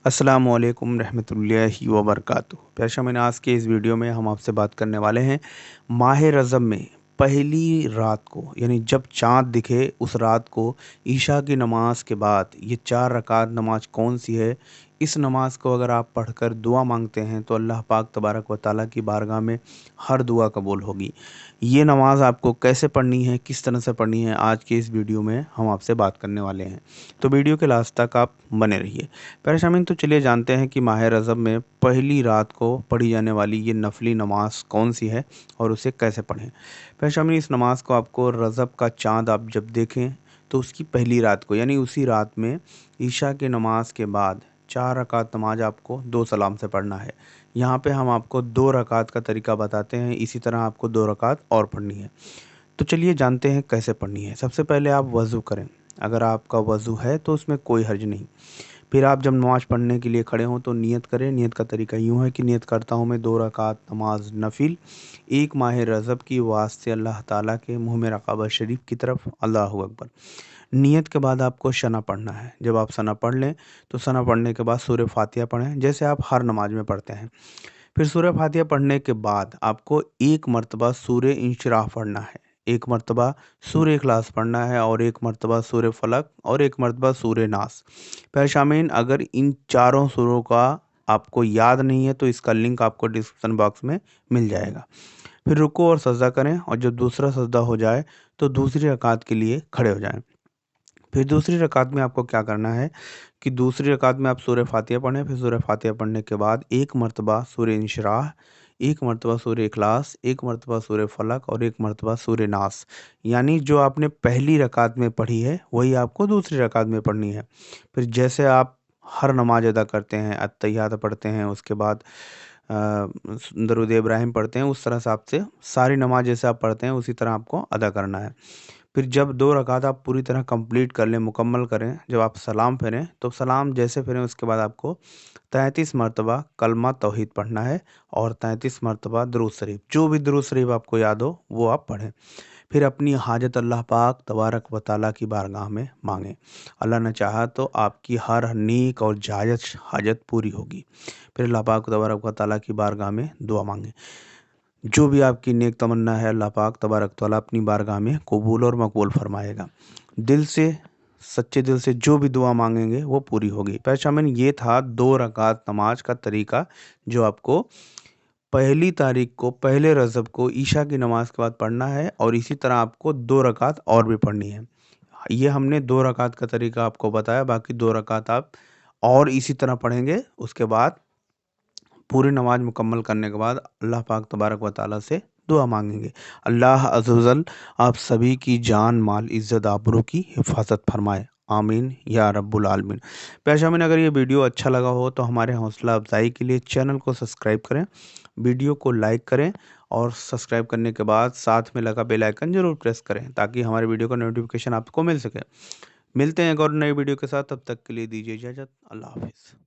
अस्सलाम वालेकुम रहमतुल्लाहि व बरकातुहू। प्यारे शामिन, आज के इस वीडियो में हम आपसे बात करने वाले हैं माह रजब में पहली रात को, यानी जब चाँद दिखे उस रात को ईशा की नमाज के बाद ये 4 रकात नमाज कौन सी है। इस नमाज को अगर आप पढ़कर दुआ मांगते हैं तो अल्लाह पाक तबारक व तआला की बारगाह में हर दुआ कबूल होगी। ये नमाज आपको कैसे पढ़नी है, किस तरह से पढ़नी है, आज के इस वीडियो में हम आपसे बात करने वाले हैं। तो वीडियो के लास्ट तक आप बने रहिए। प्यारे शामिन, तो चलिए जानते हैं कि माह रजब में पहली रात को पढ़ी जाने वाली ये नफली नमाज कौन सी है और उसे कैसे पढ़ें। प्यारे शामिन, इस नमाज को आपको रजब का चाँद आप जब देखें तो उसकी पहली रात को, यानी उसी रात में ईशा की नमाज के बाद 4 रकात नमाज आपको 2 सलाम से पढ़ना है। यहाँ पे हम आपको 2 रकात का तरीका बताते हैं, इसी तरह आपको 2 रकात और पढ़नी है। तो चलिए जानते हैं कैसे पढ़नी है। सबसे पहले आप वज़ू करें। अगर आपका वज़ू है तो उसमें कोई हर्ज नहीं। फिर आप जब नमाज़ पढ़ने के लिए खड़े हों तो नियत करें। नियत का तरीका यूँ है कि नियत करता हूँ मैं 2 रकात नमाज नफिल, एक माह रजब की वास्ते अल्लाह ताला के मुँह में रकाबा शरीफ की तरफ। अल्लाहु अकबर। नियत के बाद आपको सना पढ़ना है। जब आप सना पढ़ लें तो सना पढ़ने के बाद सूरह फातिहा पढ़ें, जैसे आप हर नमाज में पढ़ते हैं। फिर सूरह फातिहा पढ़ने के बाद आपको एक मर्तबा सूरह इंशिराह पढ़ना है, एक मर्तबा सूरह इखलास पढ़ना है और एक मर्तबा सूरह फलक और एक मर्तबा सूरह नास। प्यारे शामीन, अगर इन चारों सूरों का आपको याद नहीं है तो इसका लिंक आपको डिस्क्रिप्शन बॉक्स में मिल जाएगा। फिर रुको और सजदा करें और जब दूसरा सजदा हो जाए तो दूसरी रकात के लिए खड़े हो जाएं। फिर दूसरी रकात में आपको क्या करना है कि दूसरी रकात में आप सूरह फातिहा पढ़ें। फिर सूरह फातिहा पढ़ने के बाद एक मर्तबा सूरह इंशिराह, एक मर्तबा सूरह इखलास, एक मर्तबा सूरह फलक और एक मर्तबा सूरह नास। यानी जो आपने पहली रकात में पढ़ी है वही आपको दूसरी रकात में पढ़नी है। फिर जैसे आप हर नमाज अदा करते हैं, अत्तहियात पढ़ते हैं, उसके बाद दरूद इब्राहिम पढ़ते हैं, उस तरह से आपसे सारी नमाज जैसे आप पढ़ते हैं उसी तरह आपको अदा करना है। फिर जब 2 रकात आप पूरी तरह कंप्लीट कर लें, मुकम्मल करें, जब आप सलाम फेरें तो सलाम जैसे फेरें उसके बाद आपको 33 मरतबा कलमा तौहीद पढ़ना है और 33 मरतबा दुरूद शरीफ, जो भी दुरूद शरीफ आपको याद हो वो आप पढ़ें। फिर अपनी हाजत अल्लाह पाक तबारक व तआला की बारगाह में मांगें। अल्लाह ने चाहा तो आपकी हर नेक और जायज़ हाजत पूरी होगी। फिर अल्लाह पाक तबारक व तआला की बारगाह में दुआ मांगें। जो भी आपकी नेक तमन्ना है अल्लाह पाक तबारक तआला अपनी बारगाह में कबूल और मकबूल फरमाएगा। दिल से, सच्चे दिल से जो भी दुआ मांगेंगे वो पूरी होगी। प्यारे शामिन, ये था 2 रकात नमाज का तरीका जो आपको पहली तारीख को, पहले रजब को ईशा की नमाज के बाद पढ़ना है और इसी तरह आपको 2 रकात और भी पढ़नी है। ये हमने 2 रकात का तरीका आपको बताया, बाकी 2 रकात आप और इसी तरह पढ़ेंगे। उसके बाद पूरी नमाज मुकम्मल करने के बाद अल्लाह पाक तबारक व तआला से दुआ मांगेंगे। अल्लाह अज़्ज़ व जल आप सभी की जान, माल, इज़्ज़त, आबरू की हिफाजत फरमाए। आमीन या रब्बुल आलमीन। प्यारे शामिन, अगर ये वीडियो अच्छा लगा हो तो हमारे हौसला अफजाई के लिए चैनल को सब्सक्राइब करें, वीडियो को लाइक करें और सब्सक्राइब करने के बाद साथ में लगा बेल आइकन ज़रूर प्रेस करें ताकि हमारे वीडियो का नोटिफिकेशन आपको मिल सके। मिलते हैं एक और नई वीडियो के साथ, तब तक के लिए दीजिए इजाज़त। अल्लाह हाफ़िज़।